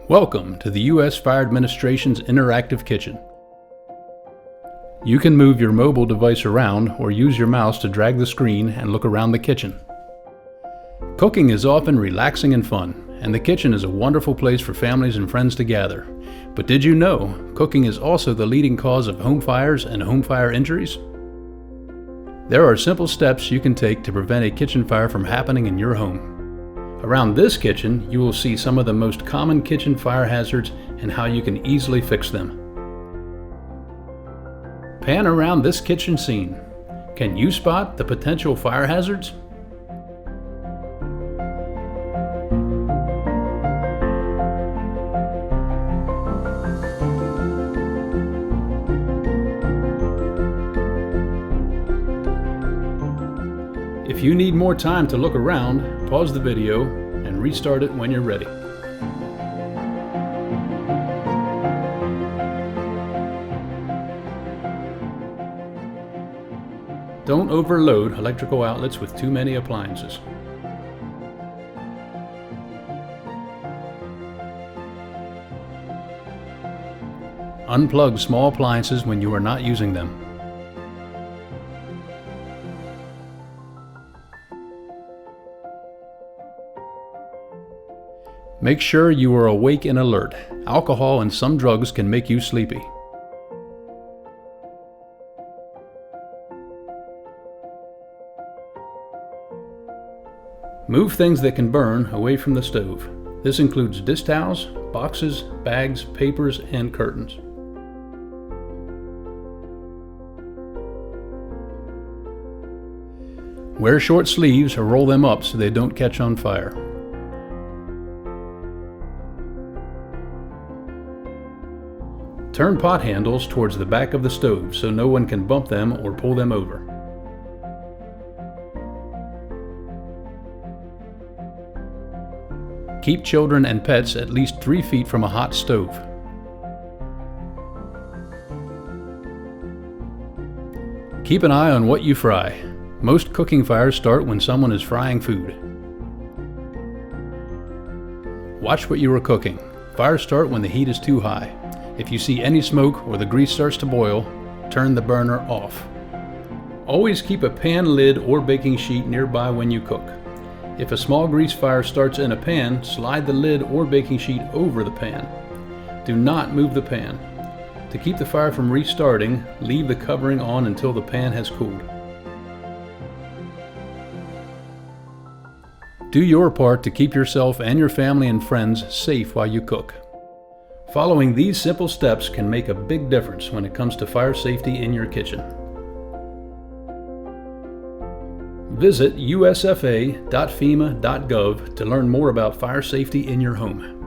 Welcome to the U.S. Fire Administration's Interactive Kitchen. You can move your mobile device around or use your mouse to drag the screen and look around the kitchen. Cooking is often relaxing and fun, and the kitchen is a wonderful place for families and friends to gather. But did you know cooking is also the leading cause of home fires and home fire injuries? There are simple steps you can take to prevent a kitchen fire from happening in your home. Around this kitchen, you will see some of the most common kitchen fire hazards and how you can easily fix them. Pan around this kitchen scene. Can you spot the potential fire hazards? If you need more time to look around, pause the video and restart it when you're ready. Don't overload electrical outlets with too many appliances. Unplug small appliances when you are not using them. Make sure you are awake and alert. Alcohol and some drugs can make you sleepy. Move things that can burn away from the stove. This includes dish towels, boxes, bags, papers, and curtains. Wear short sleeves or roll them up so they don't catch on fire. Turn pot handles towards the back of the stove so no one can bump them or pull them over. Keep children and pets at least 3 feet from a hot stove. Keep an eye on what you fry. Most cooking fires start when someone is frying food. Watch what you are cooking. Fires start when the heat is too high. If you see any smoke or the grease starts to boil, turn the burner off. Always keep a pan lid or baking sheet nearby when you cook. If a small grease fire starts in a pan, slide the lid or baking sheet over the pan. Do not move the pan. To keep the fire from restarting, leave the covering on until the pan has cooled. Do your part to keep yourself and your family and friends safe while you cook. Following these simple steps can make a big difference when it comes to fire safety in your kitchen. Visit usfa.fema.gov to learn more about fire safety in your home.